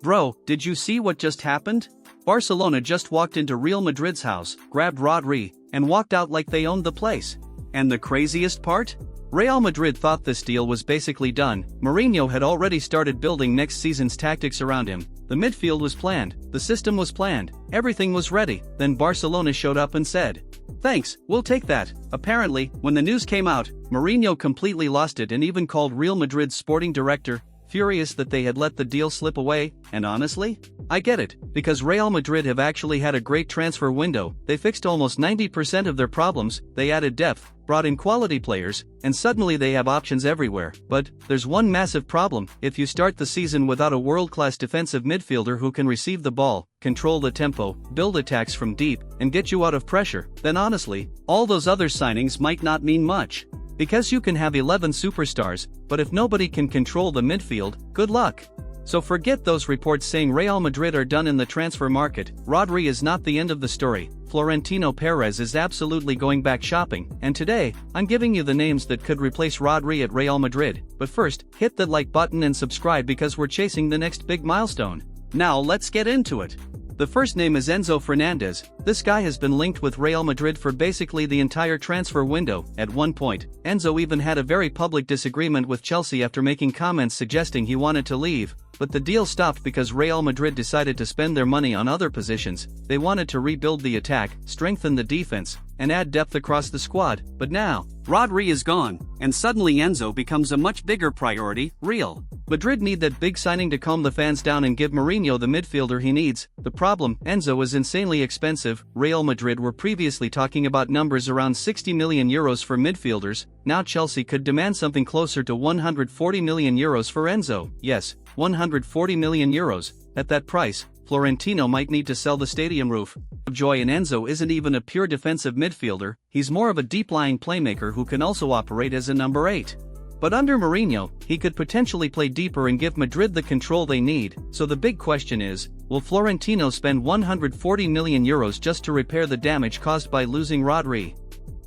Bro, did you see what just happened? Barcelona just walked into Real Madrid's house, grabbed Rodri, and walked out like they owned the place. And the craziest part? Real Madrid thought this deal was basically done. Mourinho had already started building next season's tactics around him. The midfield was planned, the system was planned, everything was ready. Then Barcelona showed up and said, "Thanks, we'll take that." Apparently, when the news came out, Mourinho completely lost it and even called Real Madrid's sporting director, furious that they had let the deal slip away. And honestly, I get it, because Real Madrid have actually had a great transfer window. They fixed almost 90% of their problems, they added depth, brought in quality players, and suddenly they have options everywhere. But there's one massive problem: if you start the season without a world-class defensive midfielder who can receive the ball, control the tempo, build attacks from deep, and get you out of pressure, then honestly, all those other signings might not mean much. Because you can have 11 superstars, but if nobody can control the midfield, good luck. So forget those reports saying Real Madrid are done in the transfer market. Rodri is not the end of the story. Florentino Perez is absolutely going back shopping, and today, I'm giving you the names that could replace Rodri at Real Madrid. But first, hit that like button and subscribe because we're chasing the next big milestone. Now let's get into it. The first name is Enzo Fernandez. This guy has been linked with Real Madrid for basically the entire transfer window. At one point, Enzo even had a very public disagreement with Chelsea after making comments suggesting he wanted to leave. But the deal stopped because Real Madrid decided to spend their money on other positions. They wanted to rebuild the attack, strengthen the defense, and add depth across the squad. But now, Rodri is gone, and suddenly Enzo becomes a much bigger priority. Real Madrid need that big signing to calm the fans down and give Mourinho the midfielder he needs. The problem, Enzo is insanely expensive. Real Madrid were previously talking about numbers around 60 million euros for midfielders. Now Chelsea could demand something closer to 140 million euros for Enzo. Yes, 140 million euros. At that price, Florentino might need to sell the stadium roof. Joy and Enzo isn't even a pure defensive midfielder, he's more of a deep-lying playmaker who can also operate as a number 8. But under Mourinho, he could potentially play deeper and give Madrid the control they need. So the big question is, will Florentino spend 140 million euros just to repair the damage caused by losing Rodri?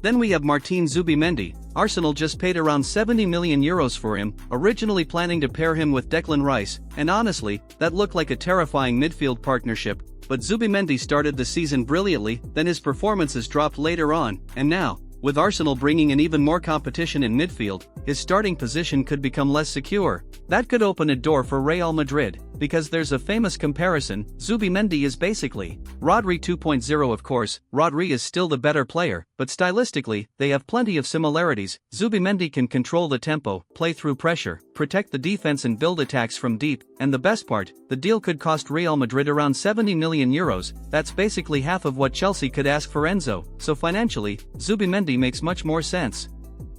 Then we have Martin Zubimendi. Arsenal just paid around 70 million euros for him, originally planning to pair him with Declan Rice, and honestly, that looked like a terrifying midfield partnership. But Zubimendi started the season brilliantly, then his performances dropped later on, and now, with Arsenal bringing in even more competition in midfield, his starting position could become less secure. That could open a door for Real Madrid, because there's a famous comparison: Zubimendi is basically Rodri 2.0. Of course, Rodri is still the better player, but stylistically, they have plenty of similarities. Zubimendi can control the tempo, play through pressure, protect the defense and build attacks from deep, and the best part, the deal could cost Real Madrid around 70 million euros, that's basically half of what Chelsea could ask for Enzo, so financially, Zubimendi makes much more sense.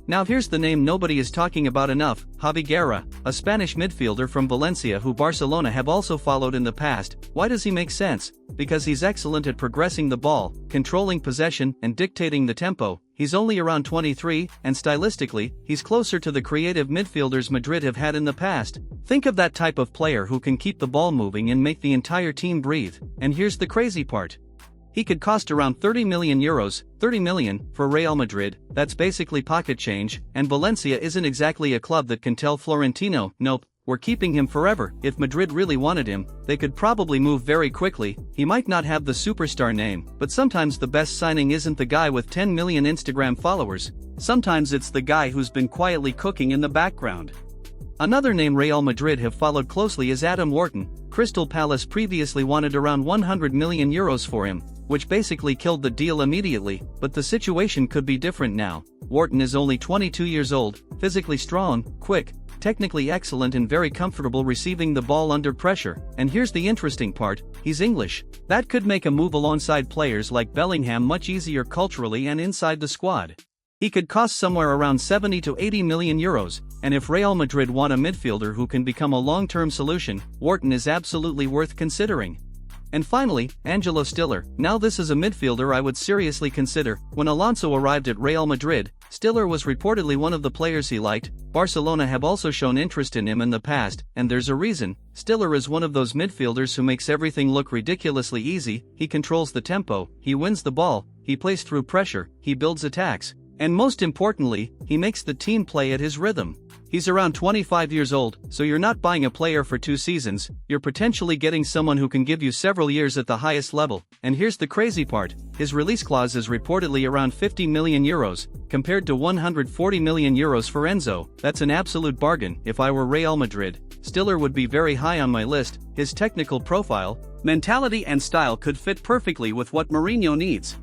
Now here's the name nobody is talking about enough: Javi Guerra, a Spanish midfielder from Valencia who Barcelona have also followed in the past. Why does he make sense? Because he's excellent at progressing the ball, controlling possession, and dictating the tempo. He's only around 23, and stylistically, he's closer to the creative midfielders Madrid have had in the past. Think of that type of player who can keep the ball moving and make the entire team breathe. And here's the crazy part. He could cost around 30 million euros, 30 million, for Real Madrid. That's basically pocket change, and Valencia isn't exactly a club that can tell Florentino, "Nope, we're keeping him forever." If Madrid really wanted him, they could probably move very quickly. He might not have the superstar name, but sometimes the best signing isn't the guy with 10 million Instagram followers. Sometimes it's the guy who's been quietly cooking in the background. Another name Real Madrid have followed closely is Adam Wharton. Crystal Palace previously wanted around 100 million euros for him, which basically killed the deal immediately, but the situation could be different now. Wharton is only 22 years old, physically strong, quick, technically excellent and very comfortable receiving the ball under pressure. And here's the interesting part, he's English. That could make a move alongside players like Bellingham much easier culturally and inside the squad. He could cost somewhere around 70 to 80 million euros, and if Real Madrid want a midfielder who can become a long-term solution, Wharton is absolutely worth considering. And finally, Angelo Stiller. Now this is a midfielder I would seriously consider. When Alonso arrived at Real Madrid, Stiller was reportedly one of the players he liked. Barcelona have also shown interest in him in the past, and there's a reason. Stiller is one of those midfielders who makes everything look ridiculously easy. He controls the tempo, he wins the ball, he plays through pressure, he builds attacks. And most importantly, he makes the team play at his rhythm. He's around 25 years old, so you're not buying a player for 2 seasons, you're potentially getting someone who can give you several years at the highest level. And here's the crazy part, his release clause is reportedly around 50 million euros, compared to 140 million euros for Enzo. That's an absolute bargain. If I were Real Madrid, Stiller would be very high on my list. His technical profile, mentality and style could fit perfectly with what Mourinho needs.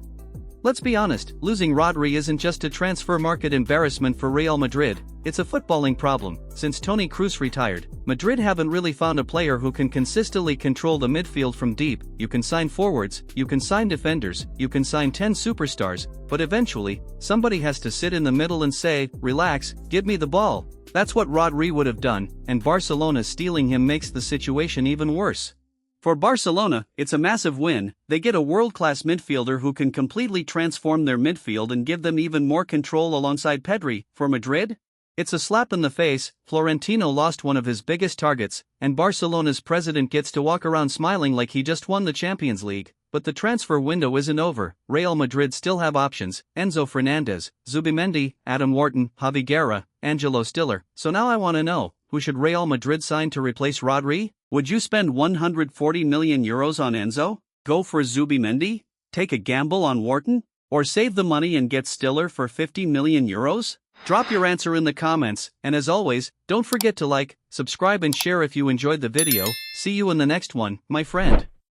Let's be honest, losing Rodri isn't just a transfer market embarrassment for Real Madrid, it's a footballing problem. Since Toni Kroos retired, Madrid haven't really found a player who can consistently control the midfield from deep. You can sign forwards, you can sign defenders, you can sign 10 superstars, but eventually, somebody has to sit in the middle and say, relax, give me the ball. That's what Rodri would have done, and Barcelona stealing him makes the situation even worse. For Barcelona, it's a massive win. They get a world-class midfielder who can completely transform their midfield and give them even more control alongside Pedri. For Madrid, it's a slap in the face. Florentino lost one of his biggest targets, and Barcelona's president gets to walk around smiling like he just won the Champions League. But the transfer window isn't over. Real Madrid still have options: Enzo Fernandez, Zubimendi, Adam Wharton, Javi Guerra, Angelo Stiller. So now I want to know, who should Real Madrid sign to replace Rodri? Would you spend 140 million euros on Enzo? Go for Zubimendi? Take a gamble on Wharton? Or save the money and get Stiller for 50 million euros? Drop your answer in the comments, and as always, don't forget to like, subscribe and share if you enjoyed the video. See you in the next one, my friend.